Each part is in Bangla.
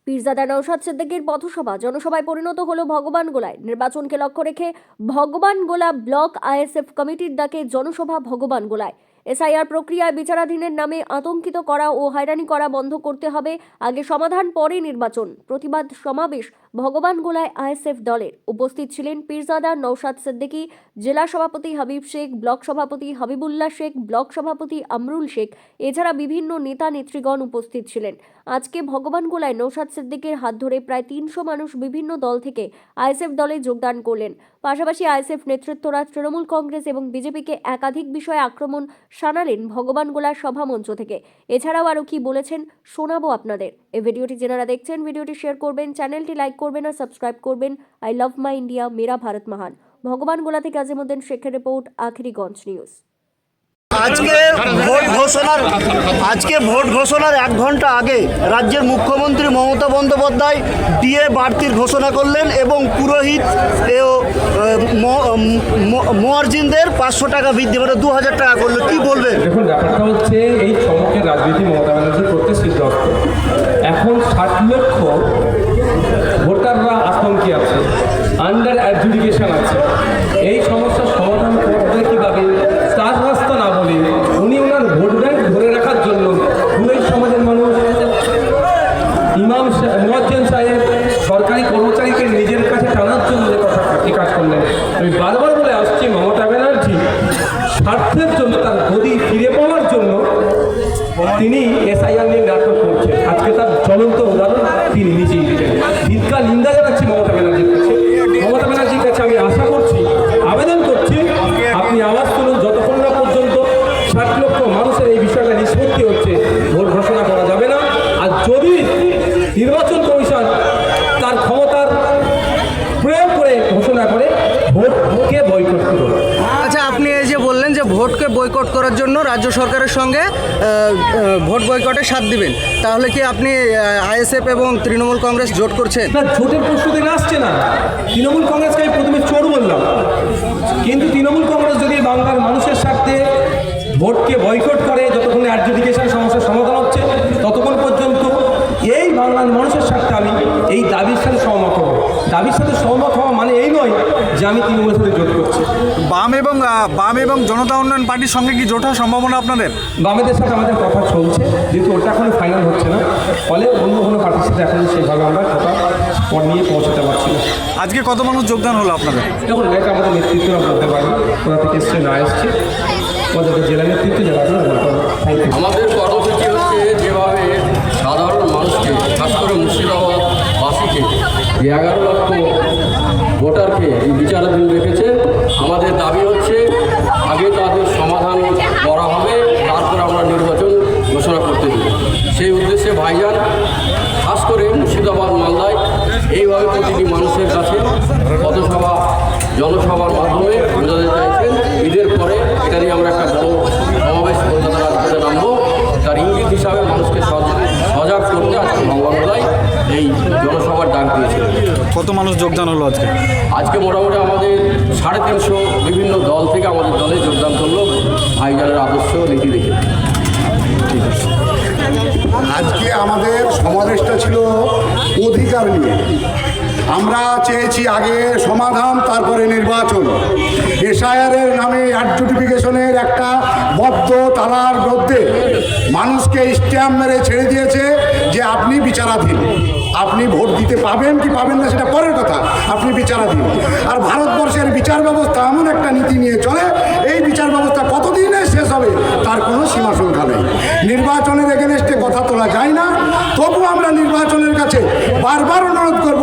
পীরজাদা নওশাদ সিদ্দিকীর পথসভা জনসভায় পরিণত হলো ভগবানগোলায়। নির্বাচনকে লক্ষ্য রেখে ভগবানগোলা ব্লক আইএসএফ কমিটির ডাকে জনসভা ভগবানগোলায়। এসআইআর প্রক্রিয়ায় বিচারাধীনের নামে আতঙ্কিত করা ও হয়রানি করা বন্ধ করতে হবে, আগে সমাধান পরে নির্বাচন। প্রতিবাদ সমাবেশ ভগবানগোলায় আইএসএফ দলের। উপস্থিত ছিলেন পীরজাদা নওশাদ সিদ্দিকী, জেলা সভাপতি হাবিব শেখ, ব্লক সভাপতি হাবিবুল্লাহ শেখ, ব্লক সভাপতি আমরুল শেখ, এছাড়া বিভিন্ন নেতা নেত্রীগণ উপস্থিত ছিলেন। আজকে ভগবানগোলায় নওশাদ সিদ্দিকীর হাত ধরে প্রায় 300 মানুষ বিভিন্ন দল থেকে আইএসএফ দলে যোগদান করলেন। পাশাপাশি আইএসএফ নেতৃত্বরা তৃণমূল কংগ্রেস এবং বিজেপিকে একাধিক বিষয়ে আক্রমণ শানালেন ভগবানগোলার সভামঞ্চ থেকে। এছাড়াও আরও কি বলেছেন শোনাবো আপনাদের। এই ভিডিওটি যারা দেখছেন ভিডিওটি শেয়ার করবেন, চ্যানেলটি লাইক করবেন আর সাবস্ক্রাইব করবেন। আই লাভ মাই ইন্ডিয়া, মেরা ভারত মহান। ভগবানগোলা থেকে আজিমুদ্দিন শেখের রিপোর্ট, আখিরিগঞ্জ নিউজ। আজকে ভোট ঘোষণার 1 ঘন্টা আগে রাজ্যের মুখ্যমন্ত্রী মমতা বন্দ্যোপাধ্যায় ডিএ বাড়তির ঘোষণা করলেন এবং পুরোহিত ও মুয়াজ্জিনদের 500 টাকা বৃদ্ধি করে 2000 টাকা করলো। কি বলবেন? দেখুন, ব্যাপারটা হচ্ছে এই চমকের রাজনীতি মমতা ব্যানার্জি করতে সিদ্ধহস্ত। এখন 60 লক্ষ ভোটাররা আতঙ্কে আছে, আন্ডার অ্যাডজুডিকেশন আছে। এই সমস্যার সমাধান করতে কীভাবে তার রাস্তা না বলে উনি ওনার ভোট ব্যাংক ধরে রাখার জন্য দুই সমাজের মানুষ, ইমাম মুয়াজ্জিন সাহেব, সরকারি কর্মচারীকে নিজের কাছে টানার জন্য যে কথা কাজ করলেন। আমি বারবার বলে আসছি, মমতা ব্যানার্জি স্বার্থের জন্য, তার গদি ফিরে পাওয়ার জন্য তিনি এসআইআর নিয়ে নাটক করছেন। আজকে তার জ্বলন্ত উদাহরণ তিনি নিজেই দিলেন। ধিক্কার নিন্দা জানাচ্ছি মমতা ব্যানার্জির কাছে। মমতা ব্যানার্জির কাছে আমি আশা করছি, আবেদন করছি, আপনি আওয়াজ তুলুন। যতক্ষণ না পর্যন্ত 60 লক্ষ মানুষের এই বিষয়টা নিষ্পত্তি হচ্ছে, ভোট ঘোষণা করা যাবে না। আর যদি নির্বাচন কমিশন তার ক্ষমতার প্রয়োগ করে ঘোষণা করে ভোটকে বয়কট করুন। আচ্ছা, আপনি এই যে বললেন যে ভোটকে বয়কট করার জন্য রাজ্য সরকারের সঙ্গে ভোট বয়কটে সাথ দিবেন, তাহলে কি আপনি আইএসএফ এবং তৃণমূল কংগ্রেস জোট করছেন? না, জোটের প্রস্তুতি আসছে না। তৃণমূল কংগ্রেসকে আমি প্রথমে চোর বললাম, কিন্তু তৃণমূল কংগ্রেস যদি বাংলার মানুষের স্বার্থে ভোটকে বয়কট করে, যতক্ষণ অ্যাডজুডিকেশন সমস্যার সমাধান হচ্ছে ততক্ষণ পর্যন্ত এই বাংলার মানুষের স্বার্থে আমি এই দাবির সাথে সহমত হব। দাবির সাথে সহমত হওয়া মানে এই নয় যে আমি তৃণমূলের সাথে জোট করছি। বাম এবং জনতা উন্নয়ন পার্টির সঙ্গে কি জোট হওয়ার সম্ভাবনা আপনাদের? বামেদের সাথে আমাদের কথা চলছে, যেহেতু ওটা এখনো ফাইনাল হচ্ছে না, ফলে অন্য কোনো পার্টির সাথে এখন সেইভাবে আমরা কথা পর নিয়ে পৌঁছাতে পারছি না। আজকে কত মানুষ যোগদান হলো আপনাদের? দেখুন, এটা আমাদের নেতৃত্বরা বলতে পারি, কোথা থেকে এসছে না এসছে, আমাদের জেলা নেতৃত্ব যারা আছে থ্যাংক ইউ। আমাদের কর্মসূচি হচ্ছে যেভাবে সাধারণ মানুষকে, খাস করে মুর্শিদাবাদবাসীকে, 11 লক্ষ ভোটারকে এই বিচারাধীন রেখেছে। আমাদের দাবি হচ্ছে আগে তাদের সমাধান করা হবে, তারপর আমরা নির্বাচন ঘোষণা করতে দেব। সেই উদ্দেশ্যে ভাইজান খাস করে মুর্শিদাবাদ মালদায় এইভাবে প্রতিটি মানুষের কাছে পথসভা জনসভার মাধ্যমে বোঝাতে চাইছেন ঈদের পরে এটা নিয়ে আমরা একটা বড় সমাবেশ কলকাতা রাজপথে নামবো। তার ইঙ্গিত হিসাবে মানুষকে সজাগ করতে আজকে ভগবানগোলায় এই জনসভার ডাক দিয়েছিল। কত মানুষ যোগদান হলো আজকে? আজকে মোটামুটি আমাদের 350 বিভিন্ন দল থেকে আমাদের দলে যোগদান করলো ভাইজানের আদর্শ নীতি দেখে। ঠিক আছে। আজকে আমাদের সমাবেশটা ছিল অধিকার নিয়ে। আমরা চেয়েছি আগে সমাধান, তারপরে নির্বাচন। এসআইআরের নামে অ্যাডজুডিকেশনের একটা বদ্ধ তালার মধ্যে মানুষকে স্ট্যাম্প মেরে ছেড়ে দিয়েছে যে আপনি বিচারাধীন, আপনি ভোট দিতে পাবেন কি পাবেন না সেটা পরের কথা, আপনি বিচারাধীন। আর ভারতবর্ষের বিচার ব্যবস্থা এমন একটা নীতি নিয়ে চলে, এই বিচার ব্যবস্থা কতদিনে শেষ হবে তার কোনো সীমা সংখ্যা নেই। নির্বাচনের এগেনস্টে কথা তোলা যায় না, তবু আমরা নির্বাচনের কাছে বারবার অনুরোধ করব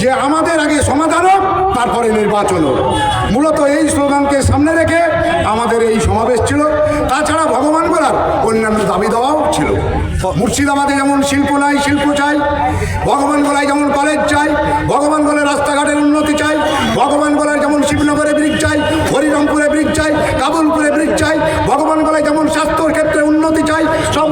যে আমাদের আগে সমাধান হোক, তারপরে নির্বাচন হোক। মূলত এই স্লোগানকে সামনে রেখে আমাদের এই সমাবেশ ছিল। তাছাড়া ভগবানগোলার অন্যান্য দাবি দেওয়াও ছিল। মুর্শিদাবাদে যেমন শিল্প নাই, শিল্প চাই। ভগবানগোলায় যেমন কলেজ চাই, ভগবানগোলায় রাস্তাঘাটের উন্নতি চাই। ভগবানগোলায় যেমন শিবনগরে ব্রিজ চাই, হরিরামপুরে ব্রিজ চাই, কাবুলপুরে ব্রিজ চাই। ভগবানগোলায় যেমন স্বাস্থ্যর ক্ষেত্রে উন্নতি চাই, সব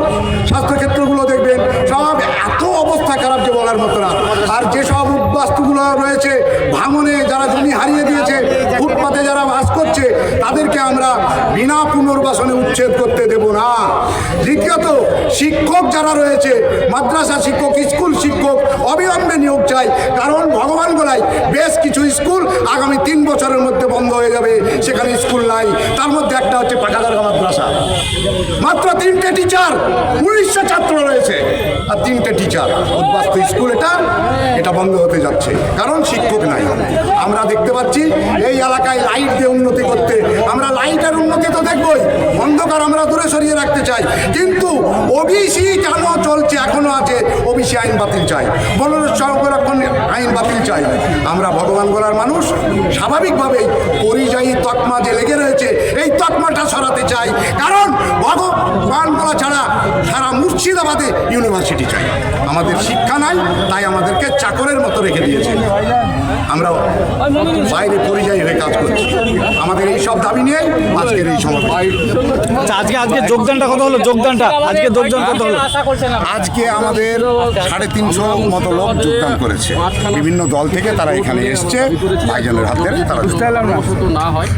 স্বাস্থ্যক্ষেত্রগুলো দেখবেন সব এত অবস্থা খারাপ যে বলার মতো না। আর যেসব উদ্বাস্তুগুলো রয়েছে, ভাঙনে যারা জমি হারিয়ে দিয়েছে, ফুটপাতে যারা বাস করছে, তাদেরকে আমরা বিনা পুনর্বাসনে উচ্ছেদ করতে দেব না। দ্বিতীয়ত, শিক্ষক যারা রয়েছে, মাদ্রাসা শিক্ষক, স্কুল শিক্ষক, নিয়োগ চাই, কারণ ভগবান গোলায় বেশ কিছু স্কুল আগামী 3 বছরের মধ্যে বন্ধ হয়ে যাবে, সেখানে স্কুল নাই। তার মধ্যে একটা হচ্ছে পাটাদারগা মাদ্রাসা, মাত্র 3টে টিচার, 1900 ছাত্র রয়েছে আর 3টে টিচার। উদ্বাস্তু স্কুল এটা বন্ধ হতে যাচ্ছে, কারণ শিক্ষক নাই। আমরা দেখতে পাচ্ছি এই এলাকায় লাইট দিয়ে উন্নতি করতে, আমরা লাইটের উন্নতি তো দেখবই, অন্ধকার আমরা দূরে সরিয়ে রাখতে চাই, কিন্তু ওবিসি কেন চলছে, এখনো আছে ওবিসি আইন বাতিল চাই, বন সংরক্ষণ আইন বাতিল চাই। আমরা ভগবান গোলার মানুষ স্বাভাবিকভাবেই পরিযায়ী তকমা যে লেগে রয়েছে এই তকমাটা সরাতে চাই, কারণ ভগবান গোলা ছাড়া সারা মুর্শিদাবাদে ইউনিভার্সিটি চাই। আমাদের শিক্ষা নাই, তাই আমাদেরকে চাকরের মতো রেখে দিয়েছে, আমরা বাইরে পরিযায়ী হয়ে কাজ করছি। আমাদের এই সব দাবি নিয়ে আজকের এই সমাবেশ। আজকে যোগদানটা কত হলো? আজকে যোগদান কত হলো? আজকে আমাদের 350 মতো লোক যোগদান করেছে, বিভিন্ন দল থেকে তারা এখানে এসছে, ভাইজানের হাতে তারা না হয়